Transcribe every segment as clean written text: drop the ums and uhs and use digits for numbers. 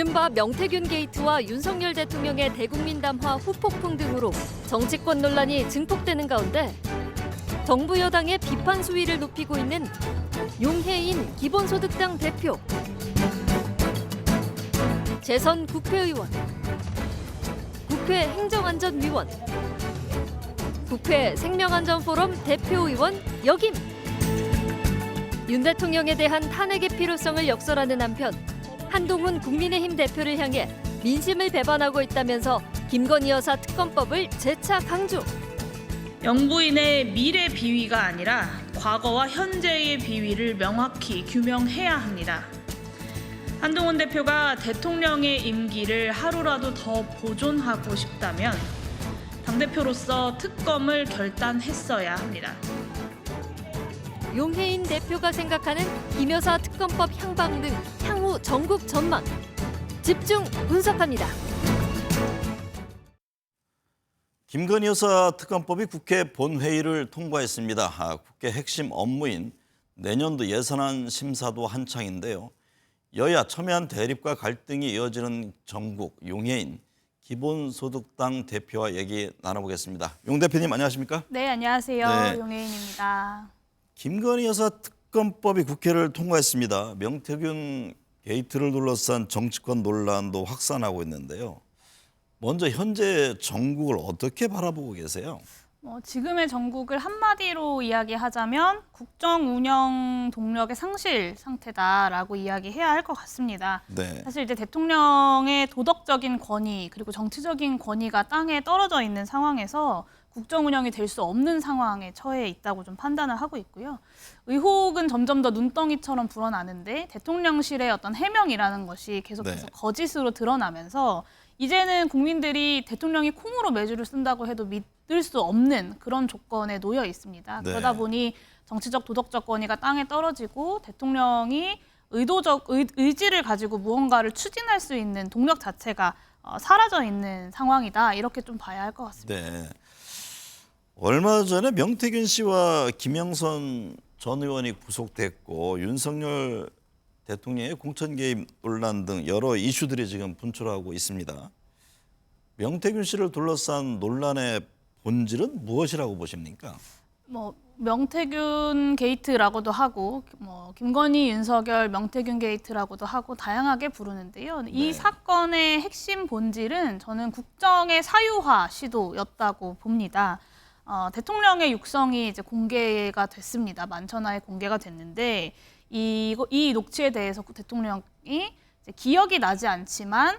이른바 명태균 게이트와 윤석열 대통령의 대국민 담화 후폭풍 등으로 정치권 논란이 증폭되는 가운데 정부 여당의 비판 수위를 높이고 있는 용해인 기본소득당 대표, 재선 국회의원, 국회 행정안전위원, 국회 생명안전포럼 대표의원 역임. 윤 대통령에 대한 탄핵의 필요성을 역설하는 한편 한동훈 국민의힘 대표를 향해 민심을 배반하고 있다면서 김건희 여사 특검법을 재차 강조. 영부인의 미래 비위가 아니라 과거와 현재의 비위를 명확히 규명해야 합니다. 한동훈 대표가 대통령의 임기를 하루라도 더 보존하고 싶다면 당대표로서 특검을 결단했어야 합니다. 용해인 대표가 생각하는 김 여사 특검법 향방 등 향후 전국 전망 집중 분석합니다. 김건희 여사 특검법이 국회 본회의를 통과했습니다. 국회 핵심 업무인 내년도 예산안 심사도 한창인데요. 여야 첨예한 대립과 갈등이 이어지는 전국 용해인 기본소득당 대표와 얘기 나눠보겠습니다. 용 대표님 안녕하십니까? 네, 안녕하세요. 네. 용혜인입니다. 김건희 여사 특검법이 국회를 통과했습니다. 명태균 게이트를 둘러싼 정치권 논란도 확산하고 있는데요. 먼저 현재 전국을 어떻게 바라보고 계세요? 지금의 전국을 한마디로 이야기하자면 국정 운영 동력의 상실 상태다라고 이야기해야 할 것 같습니다. 네. 사실 이제 대통령의 도덕적인 권위 그리고 정치적인 권위가 땅에 떨어져 있는 상황에서 국정 운영이 될 수 없는 상황에 처해 있다고 좀 판단을 하고 있고요. 의혹은 점점 더 눈덩이처럼 불어나는데 대통령실의 어떤 해명이라는 것이 계속해서 네. 거짓으로 드러나면서 이제는 국민들이 대통령이 콩으로 매주를 쓴다고 해도 믿을 수 없는 그런 조건에 놓여 있습니다. 네. 그러다 보니 정치적 도덕적 권위가 땅에 떨어지고 대통령이 의지를 가지고 무언가를 추진할 수 있는 동력 자체가 사라져 있는 상황이다. 이렇게 좀 봐야 할 것 같습니다. 네. 얼마 전에 명태균 씨와 김영선 전 의원이 구속됐고 윤석열 대통령의 공천 개입 논란 등 여러 이슈들이 지금 분출하고 있습니다. 명태균 씨를 둘러싼 논란의 본질은 무엇이라고 보십니까? 명태균 게이트라고도 하고 김건희, 윤석열, 명태균 게이트라고도 하고 다양하게 부르는데요. 이 네. 사건의 핵심 본질은 저는 국정의 사유화 시도였다고 봅니다. 대통령의 육성이 이제 공개가 됐습니다. 만천하에 공개가 됐는데 이 녹취에 대해서 대통령이 이제 기억이 나지 않지만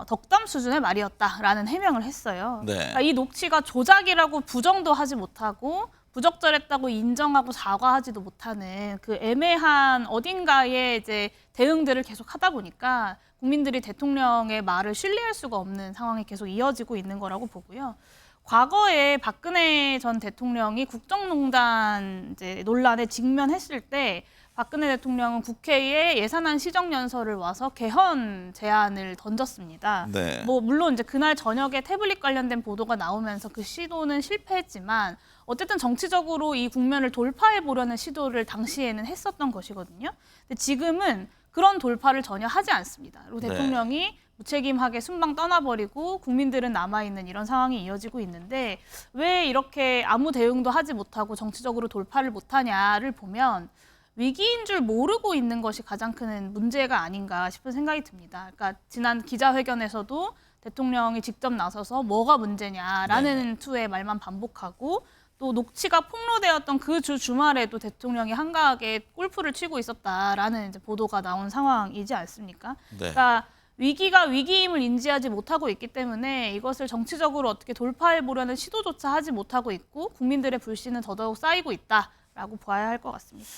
덕담 수준의 말이었다라는 해명을 했어요. 네. 그러니까 이 녹취가 조작이라고 부정도 하지 못하고 부적절했다고 인정하고 사과하지도 못하는 그 애매한 어딘가에 이제 대응들을 계속 하다 보니까 국민들이 대통령의 말을 신뢰할 수가 없는 상황이 계속 이어지고 있는 거라고 보고요. 과거에 박근혜 전 대통령이 국정농단 이제 논란에 직면했을 때 박근혜 대통령은 국회에 예산안 시정연설을 와서 개헌 제안을 던졌습니다. 네. 물론 이제 그날 저녁에 태블릿 관련된 보도가 나오면서 그 시도는 실패했지만 어쨌든 정치적으로 이 국면을 돌파해 보려는 시도를 당시에는 했었던 것이거든요. 근데 지금은 그런 돌파를 전혀 하지 않습니다. 그리고 네. 대통령이 무책임하게 순방 떠나버리고 국민들은 남아있는 이런 상황이 이어지고 있는데 왜 이렇게 아무 대응도 하지 못하고 정치적으로 돌파를 못하냐를 보면 위기인 줄 모르고 있는 것이 가장 큰 문제가 아닌가 싶은 생각이 듭니다. 그러니까 지난 기자회견에서도 대통령이 직접 나서서 뭐가 문제냐라는 투의 말만 반복하고 또 녹취가 폭로되었던 그 주말에도 대통령이 한가하게 골프를 치고 있었다라는 이제 보도가 나온 상황이지 않습니까? 네. 그러니까 위기가 위기임을 인지하지 못하고 있기 때문에 이것을 정치적으로 어떻게 돌파해 보려는 시도조차 하지 못하고 있고 국민들의 불신은 더더욱 쌓이고 있다라고 봐야 할 것 같습니다.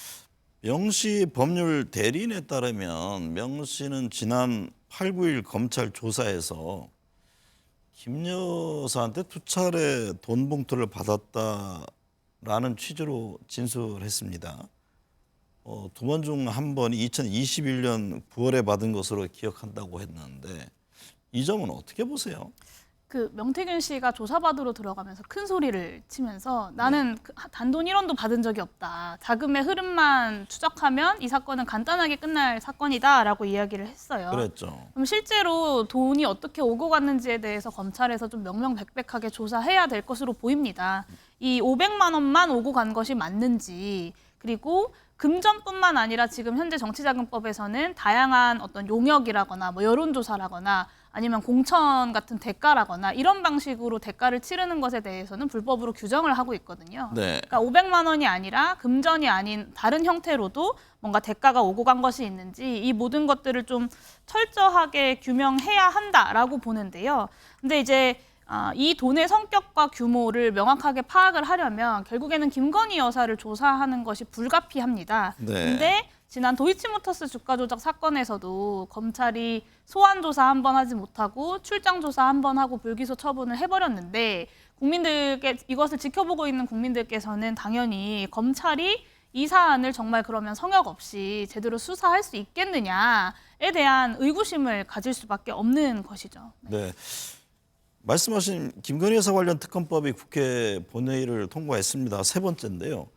명 씨 법률 대리인에 따르면 명 씨는 지난 8, 9일 검찰 조사에서 김 여사한테 2차례 돈 봉투를 받았다라는 취지로 진술했습니다. 2번 중 한 번이 2021년 9월에 받은 것으로 기억한다고 했는데 이 점은 어떻게 보세요? 그 명태균 씨가 조사받으러 들어가면서 큰 소리를 치면서 나는 단돈 1원도 받은 적이 없다. 자금의 흐름만 추적하면 이 사건은 간단하게 끝날 사건이다라고 이야기를 했어요. 그랬죠. 그럼 실제로 돈이 어떻게 오고 갔는지에 대해서 검찰에서 좀 명명백백하게 조사해야 될 것으로 보입니다. 이 500만 원만 오고 간 것이 맞는지, 그리고 금전뿐만 아니라 지금 현재 정치자금법에서는 다양한 어떤 용역이라거나 뭐 여론조사라거나 아니면 공천 같은 대가라거나 이런 방식으로 대가를 치르는 것에 대해서는 불법으로 규정을 하고 있거든요. 네. 그러니까 500만 원이 아니라 금전이 아닌 다른 형태로도 뭔가 대가가 오고 간 것이 있는지 이 모든 것들을 좀 철저하게 규명해야 한다라고 보는데요. 근데 이제 이 돈의 성격과 규모를 명확하게 파악을 하려면 결국에는 김건희 여사를 조사하는 것이 불가피합니다. 네. 근데 지난 도이치모터스 주가 조작 사건에서도 검찰이 소환 조사 한 번 하지 못하고 출장 조사 한 번 하고 불기소 처분을 해버렸는데 국민들께 이것을 지켜보고 있는 국민들께서는 당연히 검찰이 이 사안을 정말 그러면 성역 없이 제대로 수사할 수 있겠느냐에 대한 의구심을 가질 수밖에 없는 것이죠. 네. 말씀하신 김건희 여사 관련 특검법이 국회 본회의를 통과했습니다. 세 번째인데요.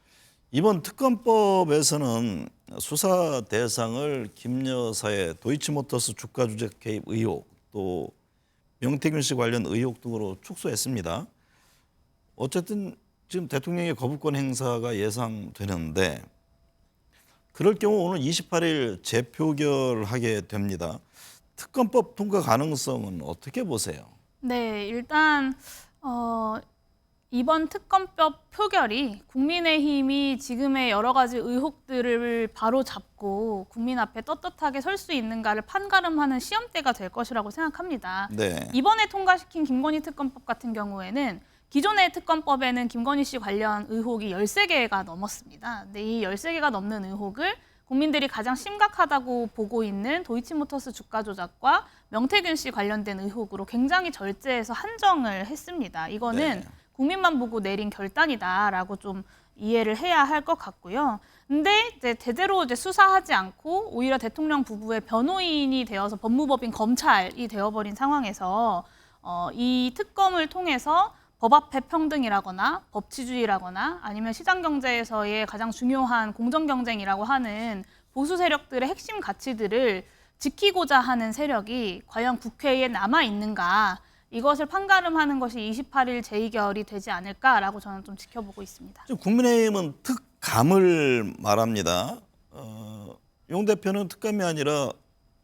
이번 특검법에서는 수사 대상을 김 여사의 도이치모터스 주가 조작 개입 의혹, 또 명태균 씨 관련 의혹 등으로 축소했습니다. 어쨌든 지금 대통령의 거부권 행사가 예상되는데 그럴 경우 오늘 28일 재표결하게 됩니다. 특검법 통과 가능성은 어떻게 보세요? 네, 일단 이번 특검법 표결이 국민의힘이 지금의 여러 가지 의혹들을 바로 잡고 국민 앞에 떳떳하게 설 수 있는가를 판가름하는 시험대가 될 것이라고 생각합니다. 네. 이번에 통과시킨 김건희 특검법 같은 경우에는 기존의 특검법에는 김건희 씨 관련 의혹이 13개가 넘었습니다. 근데 이 13개가 넘는 의혹을 국민들이 가장 심각하다고 보고 있는 도이치모터스 주가 조작과 명태균 씨 관련된 의혹으로 굉장히 절제해서 한정을 했습니다. 이거는 네. 국민만 보고 내린 결단이다라고 좀 이해를 해야 할 것 같고요. 근데 이제 제대로 이제 수사하지 않고 오히려 대통령 부부의 변호인이 되어서 법무법인 검찰이 되어버린 상황에서 이 특검을 통해서 법 앞에 평등이라거나 법치주의라거나 아니면 시장 경제에서의 가장 중요한 공정 경쟁이라고 하는 보수 세력들의 핵심 가치들을 지키고자 하는 세력이 과연 국회에 남아 있는가, 이것을 판가름하는 것이 28일 재의결이 되지 않을까라고 저는 좀 지켜보고 있습니다. 지금 국민의힘은 특감을 말합니다. 용 대표는 특감이 아니라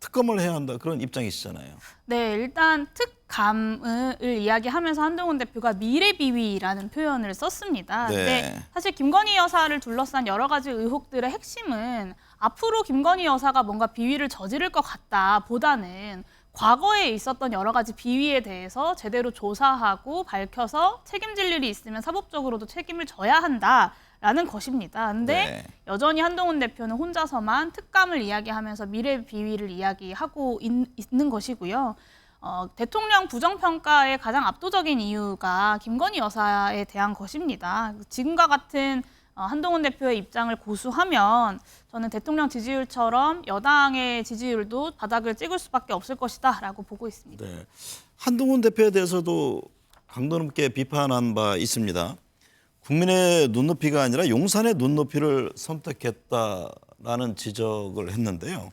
특검을 해야 한다 그런 입장이시잖아요. 네, 일단 특감을 이야기하면서 한동훈 대표가 미래비위라는 표현을 썼습니다. 네. 근데 사실 김건희 여사를 둘러싼 여러 가지 의혹들의 핵심은 앞으로 김건희 여사가 뭔가 비위를 저지를 것 같다 보다는 과거에 있었던 여러 가지 비위에 대해서 제대로 조사하고 밝혀서 책임질 일이 있으면 사법적으로도 책임을 져야 한다라는 것입니다. 근데 네. 여전히 한동훈 대표는 혼자서만 특감을 이야기하면서 미래 비위를 이야기하고 있는 것이고요. 대통령 부정평가의 가장 압도적인 이유가 김건희 여사에 대한 것입니다. 지금과 같은 한동훈 대표의 입장을 고수하면 저는 대통령 지지율처럼 여당의 지지율도 바닥을 찍을 수밖에 없을 것이다라고 보고 있습니다. 네. 한동훈 대표에 대해서도 강도 높게 비판한 바 있습니다. 국민의 눈높이가 아니라 용산의 눈높이를 선택했다라는 지적을 했는데요.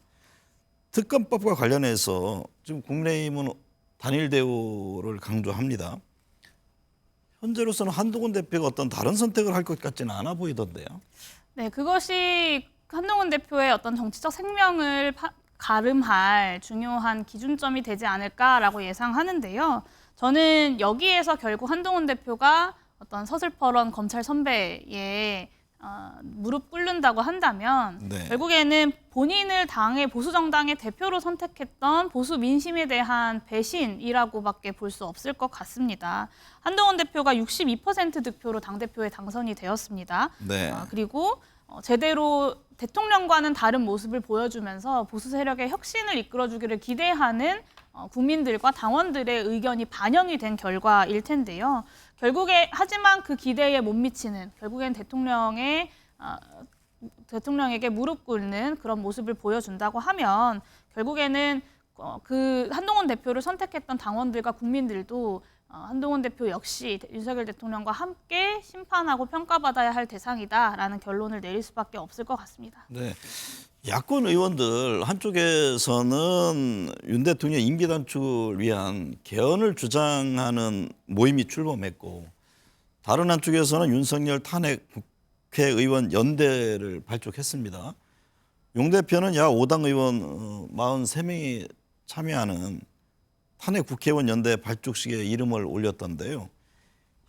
특검법과 관련해서 지금 국민의힘은 단일 대우를 강조합니다. 현재로서는 한동훈 대표가 어떤 다른 선택을 할 것 같지는 않아 보이던데요. 네, 그것이 한동훈 대표의 어떤 정치적 생명을 가름할 중요한 기준점이 되지 않을까라고 예상하는데요. 저는 여기에서 결국 한동훈 대표가 어떤 서슬퍼런 검찰 선배의 무릎 꿇는다고 한다면 네. 결국에는 본인을 당의 보수 정당의 대표로 선택했던 보수 민심에 대한 배신이라고밖에 볼 수 없을 것 같습니다. 한동훈 대표가 62% 득표로 당대표에 당선이 되었습니다. 네. 그리고 제대로 대통령과는 다른 모습을 보여주면서 보수 세력의 혁신을 이끌어주기를 기대하는 국민들과 당원들의 의견이 반영이 된 결과일 텐데요. 결국에 하지만 그 기대에 못 미치는, 결국엔 대통령에게 무릎 꿇는 그런 모습을 보여준다고 하면 결국에는 그 한동훈 대표를 선택했던 당원들과 국민들도 한동훈 대표 역시 윤석열 대통령과 함께 심판하고 평가받아야 할 대상이다라는 결론을 내릴 수밖에 없을 것 같습니다. 네. 야권 의원들 한쪽에서는 윤 대통령 임기 단축을 위한 개헌을 주장하는 모임이 출범했고 다른 한쪽에서는 윤석열 탄핵 국회의원 연대를 발족했습니다. 용 대표는 약 5당 의원 43명이 참여하는 탄핵 국회의원 연대 발족식에 이름을 올렸던데요.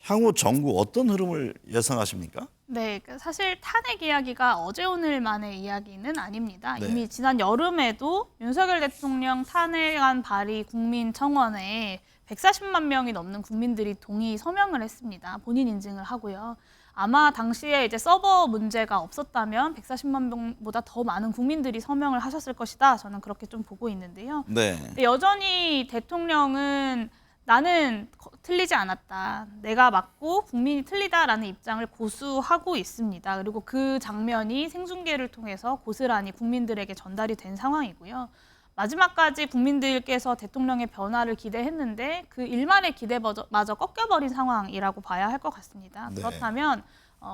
향후 정부 어떤 흐름을 예상하십니까? 네, 사실 탄핵 이야기가 어제 오늘만의 이야기는 아닙니다. 네. 이미 지난 여름에도 윤석열 대통령 탄핵안 발의 국민청원에 140만 명이 넘는 국민들이 동의 서명을 했습니다. 본인 인증을 하고요. 아마 당시에 이제 서버 문제가 없었다면 140만 명보다 더 많은 국민들이 서명을 하셨을 것이다. 저는 그렇게 좀 보고 있는데요. 네. 근데 여전히 대통령은 나는 틀리지 않았다. 내가 맞고 국민이 틀리다라는 입장을 고수하고 있습니다. 그리고 그 장면이 생중계를 통해서 고스란히 국민들에게 전달이 된 상황이고요. 마지막까지 국민들께서 대통령의 변화를 기대했는데 그 일말의 기대마저 꺾여버린 상황이라고 봐야 할 것 같습니다. 네. 그렇다면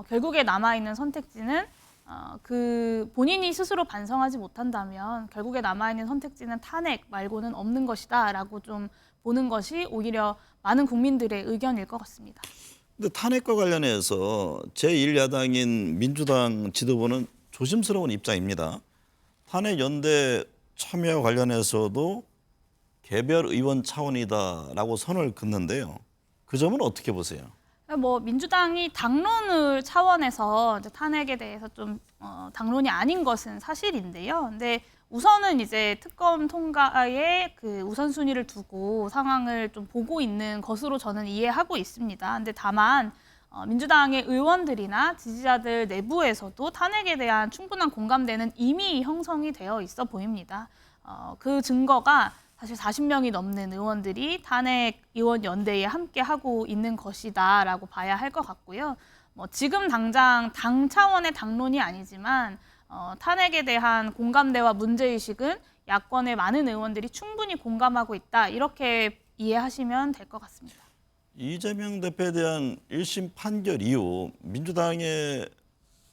결국에 남아있는 선택지는 그 본인이 스스로 반성하지 못한다면 결국에 남아있는 선택지는 탄핵 말고는 없는 것이다라고 좀 보는 것이 오히려 많은 국민들의 의견일 것 같습니다. 근데 탄핵과 관련해서 제1야당인 민주당 지도부는 조심스러운 입장입니다. 탄핵 연대 참여와 관련해서도 개별 의원 차원이다라고 선을 긋는데요. 그 점은 어떻게 보세요? 뭐 민주당이 당론을 차원에서 이제 탄핵에 대해서 좀 당론이 아닌 것은 사실인데요. 근데 우선은 이제 특검 통과에 그 우선순위를 두고 상황을 좀 보고 있는 것으로 저는 이해하고 있습니다. 근데 다만 민주당의 의원들이나 지지자들 내부에서도 탄핵에 대한 충분한 공감대는 이미 형성이 되어 있어 보입니다. 그 증거가 사실 40명이 넘는 의원들이 탄핵 의원 연대에 함께 하고 있는 것이다라고 봐야 할 것 같고요. 뭐 지금 당장 당 차원의 당론이 아니지만 탄핵에 대한 공감대와 문제의식은 야권의 많은 의원들이 충분히 공감하고 있다. 이렇게 이해하시면 될 것 같습니다. 이재명 대표에 대한 1심 판결 이후 민주당의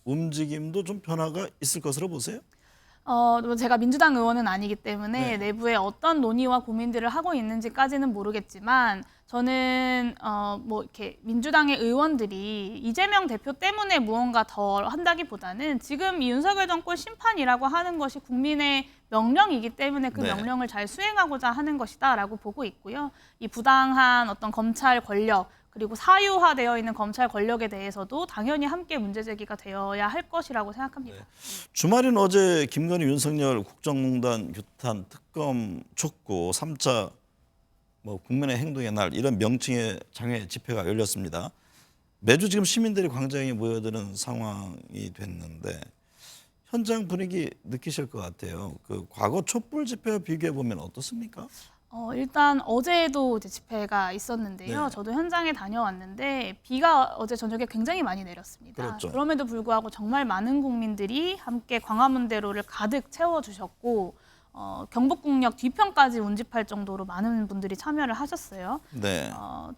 움직임도 좀 변화가 있을 것으로 보세요? 제가 민주당 의원은 아니기 때문에 네. 내부에 어떤 논의와 고민들을 하고 있는지까지는 모르겠지만 저는 뭐 이렇게 민주당의 의원들이 이재명 대표 때문에 무언가 더 한다기보다는 지금 이 윤석열 정권 심판이라고 하는 것이 국민의 명령이기 때문에 그 네. 명령을 잘 수행하고자 하는 것이다라고 보고 있고요. 이 부당한 어떤 검찰 권력 그리고 사유화되어 있는 검찰 권력에 대해서도 당연히 함께 문제 제기가 되어야 할 것이라고 생각합니다. 주말인 어제 김건희 윤석열 국정농단 규탄 특검 촉구 3차 국민의 행동의 날 이런 명칭의 장외 집회가 열렸습니다. 매주 지금 시민들이 광장에 모여드는 상황이 됐는데 현장 분위기 느끼실 것 같아요. 그 과거 촛불 집회와 비교해 보면 어떻습니까? 일단 어제도 이제 집회가 있었는데요. 네. 저도 현장에 다녀왔는데 비가 어제 저녁에 굉장히 많이 내렸습니다. 그렇죠. 그럼에도 불구하고 정말 많은 국민들이 함께 광화문대로를 가득 채워주셨고 경복궁역 뒤편까지 운집할 정도로 많은 분들이 참여를 하셨어요. 네.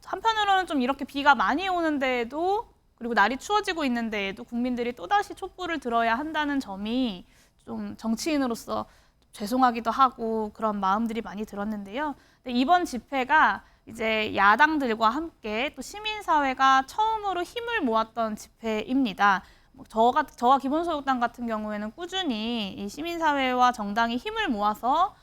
한편으로는 좀 이렇게 비가 많이 오는데도 그리고 날이 추워지고 있는데도 국민들이 또다시 촛불을 들어야 한다는 점이 좀 정치인으로서 죄송하기도 하고 그런 마음들이 많이 들었는데요. 근데 이번 집회가 이제 야당들과 함께 또 시민사회가 처음으로 힘을 모았던 집회입니다. 저와 기본소득당 같은 경우에는 꾸준히 이 시민사회와 정당이 힘을 모아서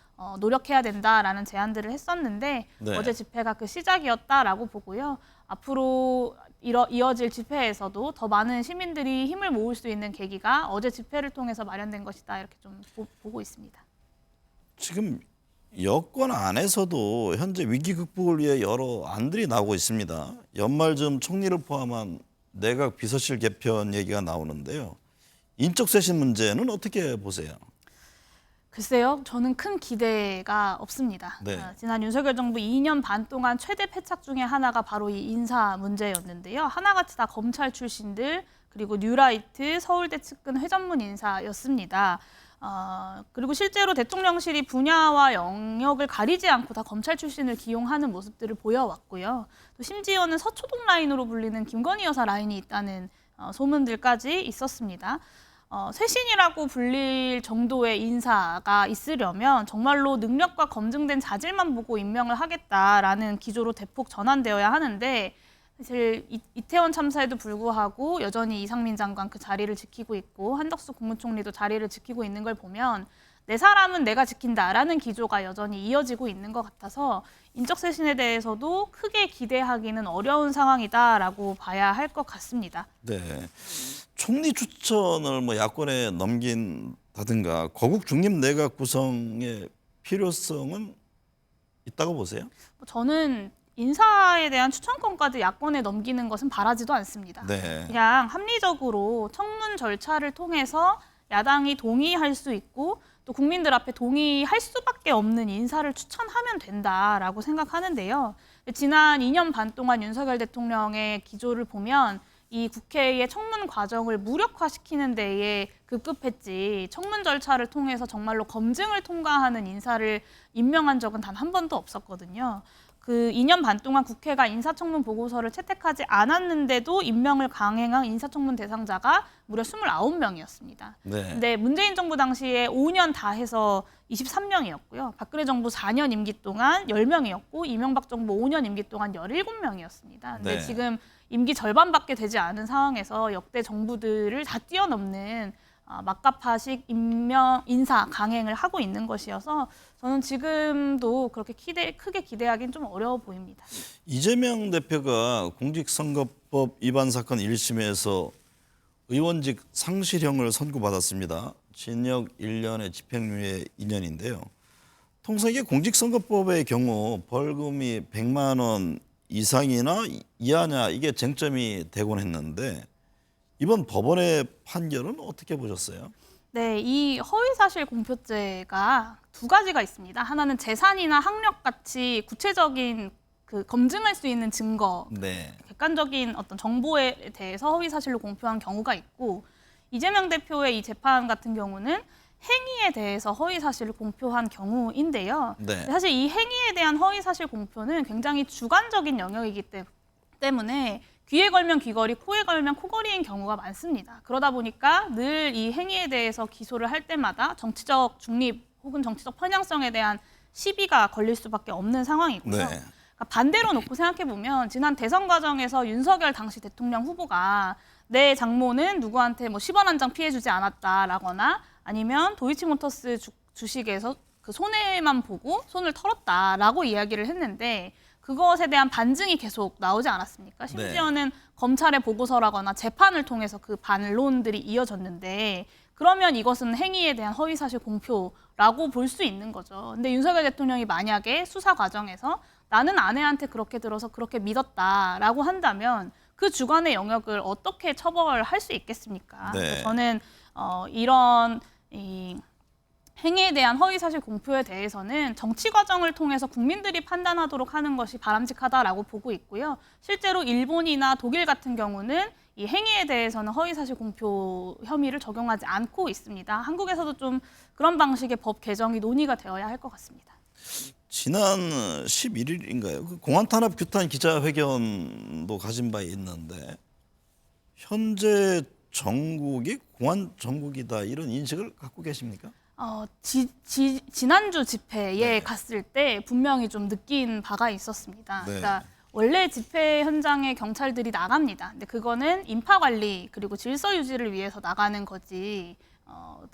노력해야 된다라는 제안들을 했었는데 네. 어제 집회가 그 시작이었다라고 보고요. 앞으로 이어질 집회에서도 더 많은 시민들이 힘을 모을 수 있는 계기가 어제 집회를 통해서 마련된 것이다 이렇게 좀 보고 있습니다. 지금 여권 안에서도 현재 위기 극복을 위해 여러 안들이 나오고 있습니다. 연말쯤 총리를 포함한 내각 비서실 개편 얘기가 나오는데요. 인적 쇄신 문제는 어떻게 보세요? 글쎄요, 저는 큰 기대가 없습니다. 네. 지난 윤석열 정부 2년 반 동안 최대 패착 중에 하나가 바로 이 인사 문제였는데요. 하나같이 다 검찰 출신들 그리고 뉴라이트 서울대 측근 회전문 인사였습니다. 그리고 실제로 대통령실이 분야와 영역을 가리지 않고 다 검찰 출신을 기용하는 모습들을 보여왔고요. 또 심지어는 서초동 라인으로 불리는 김건희 여사 라인이 있다는 소문들까지 있었습니다. 쇄신이라고 불릴 정도의 인사가 있으려면 정말로 능력과 검증된 자질만 보고 임명을 하겠다라는 기조로 대폭 전환되어야 하는데 사실 이태원 참사에도 불구하고 여전히 이상민 장관 그 자리를 지키고 있고 한덕수 국무총리도 자리를 지키고 있는 걸 보면 내 사람은 내가 지킨다라는 기조가 여전히 이어지고 있는 것 같아서 인적 쇄신에 대해서도 크게 기대하기는 어려운 상황이다라고 봐야 할 것 같습니다. 네. 총리 추천을 뭐 야권에 넘긴다든가 거국 중립 내각 구성의 필요성은 있다고 보세요? 저는 인사에 대한 추천권까지 야권에 넘기는 것은 바라지도 않습니다. 네. 그냥 합리적으로 청문 절차를 통해서 야당이 동의할 수 있고 또 국민들 앞에 동의할 수밖에 없는 인사를 추천하면 된다라고 생각하는데요. 지난 2년 반 동안 윤석열 대통령의 기조를 보면 이 국회의 청문 과정을 무력화시키는 데에 급급했지 청문 절차를 통해서 정말로 검증을 통과하는 인사를 임명한 적은 단 한 번도 없었거든요. 그 2년 반 동안 국회가 인사청문 보고서를 채택하지 않았는데도 임명을 강행한 인사청문 대상자가 무려 29명이었습니다. 네. 근데 문재인 정부 당시에 5년 다 해서 23명이었고요. 박근혜 정부 4년 임기 동안 10명이었고 이명박 정부 5년 임기 동안 17명이었습니다. 근데 네. 지금 임기 절반밖에 되지 않은 상황에서 역대 정부들을 다 뛰어넘는 막가파식 인사 강행을 하고 있는 것이어서 저는 지금도 그렇게 크게 기대하기는 좀 어려워 보입니다. 이재명 대표가 공직선거법 위반 사건 1심에서 의원직 상실형을 선고받았습니다. 징역 1년에 집행유예 2년인데요. 통상 이게 공직선거법의 경우 벌금이 100만 원 이상이나 이하냐 이게 쟁점이 되곤 했는데 이번 법원의 판결은 어떻게 보셨어요? 네, 이 허위사실 공표죄가 두 가지가 있습니다. 하나는 재산이나 학력 같이 구체적인 그 검증할 수 있는 증거, 네. 객관적인 어떤 정보에 대해서 허위사실로 공표한 경우가 있고 이재명 대표의 이 재판 같은 경우는 행위에 대해서 허위사실을 공표한 경우인데요. 네. 사실 이 행위에 대한 허위사실 공표는 굉장히 주관적인 영역이기 때문에 귀에 걸면 귀걸이, 코에 걸면 코걸이인 경우가 많습니다. 그러다 보니까 늘 이 행위에 대해서 기소를 할 때마다 정치적 중립 혹은 정치적 편향성에 대한 시비가 걸릴 수밖에 없는 상황이고요. 네. 그러니까 반대로 놓고 생각해보면 지난 대선 과정에서 윤석열 당시 대통령 후보가 내 장모는 누구한테 뭐 10원 한 장 피해주지 않았다라거나 아니면 도이치모터스 주식에서 그 손해만 보고 손을 털었다라고 이야기를 했는데 그것에 대한 반증이 계속 나오지 않았습니까? 심지어는 검찰의 보고서라거나 재판을 통해서 그 반론들이 이어졌는데 그러면 이것은 행위에 대한 허위사실 공표라고 볼 수 있는 거죠. 근데 윤석열 대통령이 만약에 수사 과정에서 나는 아내한테 그렇게 들어서 그렇게 믿었다라고 한다면 그 주관의 영역을 어떻게 처벌할 수 있겠습니까? 네. 저는 이런 행위에 대한 허위사실 공표에 대해서는 정치 과정을 통해서 국민들이 판단하도록 하는 것이 바람직하다라고 보고 있고요. 실제로 일본이나 독일 같은 경우는 이 행위에 대해서는 허위사실 공표 혐의를 적용하지 않고 있습니다. 한국에서도 좀 그런 방식의 법 개정이 논의가 되어야 할 것 같습니다. 지난 11일인가요? 그 공안 탄압 규탄 기자회견도 가진 바 있는데 현재 정국이 공안 정국이다 이런 인식을 갖고 계십니까? 지난주 집회에 갔을 때 분명히 좀 느낀 바가 있었습니다. 네. 그러니까 원래 집회 현장에 경찰들이 나갑니다. 근데 그거는 인파 관리 그리고 질서 유지를 위해서 나가는 거지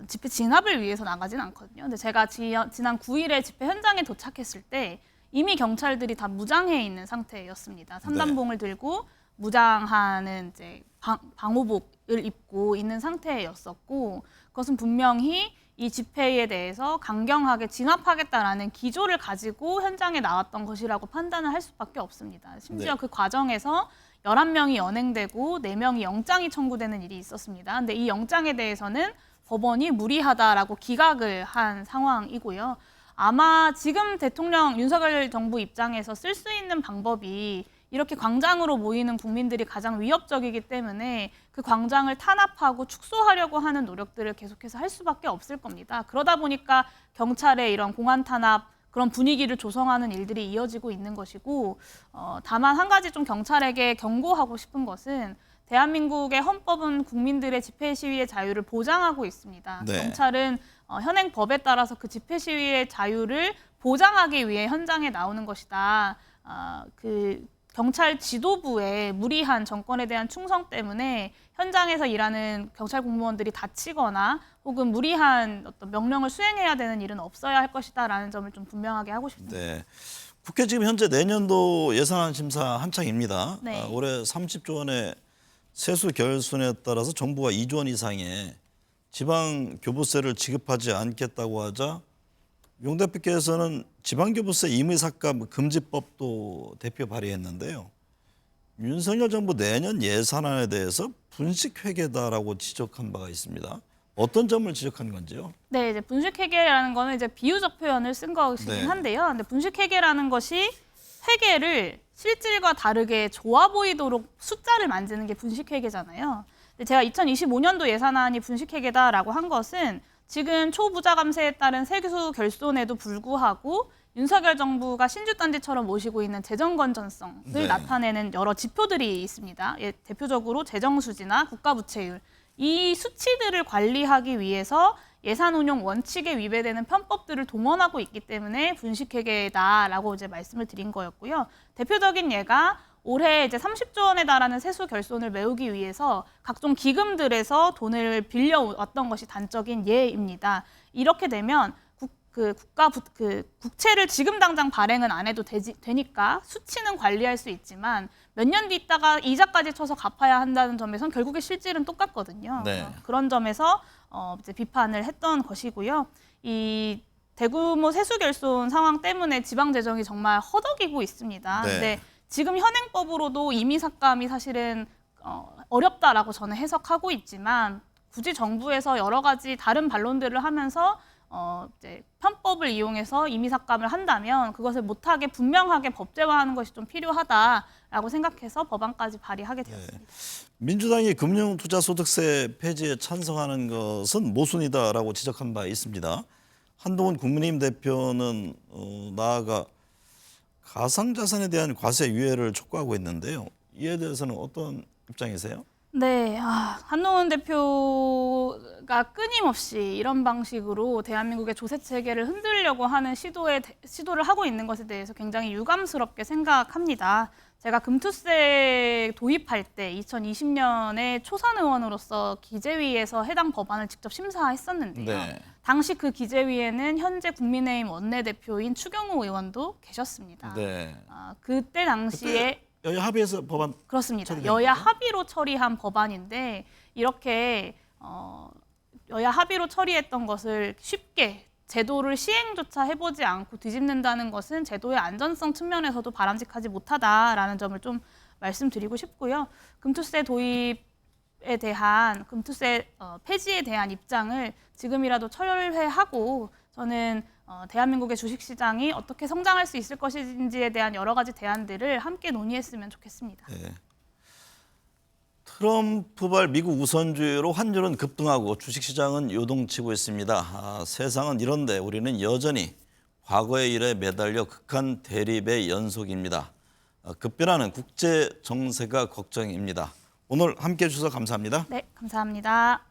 집회 진압을 위해서 나가진 않거든요. 근데 제가 지난 9일에 집회 현장에 도착했을 때 이미 경찰들이 다 무장해 있는 상태였습니다. 삼단봉을 들고 무장하는 이제 방호복을 입고 있는 상태였었고 그것은 분명히 이 집회에 대해서 강경하게 진압하겠다라는 기조를 가지고 현장에 나왔던 것이라고 판단을 할 수밖에 없습니다. 심지어 그 과정에서 11명이 연행되고 4명이 영장이 청구되는 일이 있었습니다. 근데 이 영장에 대해서는 법원이 무리하다라고 기각을 한 상황이고요. 아마 지금 대통령 윤석열 정부 입장에서 쓸 수 있는 방법이 이렇게 광장으로 모이는 국민들이 가장 위협적이기 때문에 그 광장을 탄압하고 축소하려고 하는 노력들을 계속해서 할 수밖에 없을 겁니다. 그러다 보니까 경찰의 이런 공안 탄압 그런 분위기를 조성하는 일들이 이어지고 있는 것이고 다만 한 가지 좀 경찰에게 경고하고 싶은 것은 대한민국의 헌법은 국민들의 집회 시위의 자유를 보장하고 있습니다. 네. 경찰은 현행 법에 따라서 그 집회 시위의 자유를 보장하기 위해 현장에 나오는 것이다. 그 경찰 지도부의 무리한 정권에 대한 충성 때문에 현장에서 일하는 경찰 공무원들이 다치거나 혹은 무리한 어떤 명령을 수행해야 되는 일은 없어야 할 것이다라는 점을 좀 분명하게 하고 싶습니다. 네. 국회 지금 현재 내년도 예산안 심사 한창입니다. 네. 올해 30조 원의 세수 결손에 따라서 정부가 2조 원 이상의 지방 교부세를 지급하지 않겠다고 하자 용 대표께서는 지방교부세 임의삭감 금지법도 대표 발의했는데요. 윤석열 정부 내년 예산안에 대해서 분식회계다라고 지적한 바가 있습니다. 어떤 점을 지적한 건지요? 네, 이제 분식회계라는 거는 이제 비유적 표현을 쓴 것이긴 네. 한데요. 근데 분식회계라는 것이 회계를 실질과 다르게 좋아 보이도록 숫자를 만드는 게 분식회계잖아요. 근데 제가 2025년도 예산안이 분식회계다라고 한 것은 지금 초부자 감세에 따른 세수 결손에도 불구하고 윤석열 정부가 신주단지처럼 모시고 있는 재정 건전성을 네. 나타내는 여러 지표들이 있습니다. 대표적으로 재정 수지나 국가 부채율 이 수치들을 관리하기 위해서 예산 운용 원칙에 위배되는 편법들을 동원하고 있기 때문에 분식회계다라고 이제 말씀을 드린 거였고요. 대표적인 예가 올해 이제 30조 원에 달하는 세수 결손을 메우기 위해서 각종 기금들에서 돈을 빌려왔던 것이 단적인 예입니다. 이렇게 되면 국채를 지금 당장 발행은 안 해도 되니까 수치는 관리할 수 있지만 몇 년 뒤 있다가 이자까지 쳐서 갚아야 한다는 점에선 결국에 실질은 똑같거든요. 네. 그런 점에서 이제 비판을 했던 것이고요. 이 대규모 세수 결손 상황 때문에 지방 재정이 정말 허덕이고 있습니다. 네. 근데 지금 현행법으로도 임의삭감이 사실은 어렵다라고 저는 해석하고 있지만 굳이 정부에서 여러 가지 다른 반론들을 하면서 이제 편법을 이용해서 임의삭감을 한다면 그것을 못하게 분명하게 법제화하는 것이 좀 필요하다라고 생각해서 법안까지 발의하게 되었습니다. 민주당이 금융투자소득세 폐지에 찬성하는 것은 모순이다라고 지적한 바 있습니다. 한동훈 국민의힘 대표는 나아가 가상자산에 대한 과세 유예를 촉구하고 있는데요. 이에 대해서는 어떤 입장이세요? 네, 한동훈 대표가 끊임없이 이런 방식으로 대한민국의 조세 체계를 흔들려고 하는 시도를 하고 있는 것에 대해서 굉장히 유감스럽게 생각합니다. 제가 금투세 도입할 때 2020년에 초선 의원으로서 기재위에서 해당 법안을 직접 심사했었는데요. 네. 당시 그 기재위에는 현재 국민의힘 원내대표인 추경호 의원도 계셨습니다. 네. 그때 당시에 여야 합의해서 법안 그렇습니다. 처리된 여야 거죠? 합의로 처리한 법안인데 이렇게 여야 합의로 처리했던 것을 쉽게 제도를 시행조차 해보지 않고 뒤집는다는 것은 제도의 안전성 측면에서도 바람직하지 못하다라는 점을 좀 말씀드리고 싶고요. 금투세 도입에 대한 금투세 폐지에 대한 입장을 지금이라도 철회하고 저는 대한민국의 주식시장이 어떻게 성장할 수 있을 것인지에 대한 여러 가지 대안들을 함께 논의했으면 좋겠습니다. 네. 트럼프발 미국 우선주의로 환율은 급등하고 주식시장은 요동치고 있습니다. 세상은 이런데 우리는 여전히 과거의 일에 매달려 극한 대립의 연속입니다. 급변하는 국제 정세가 걱정입니다. 오늘 함께해 주셔서 감사합니다. 네, 감사합니다.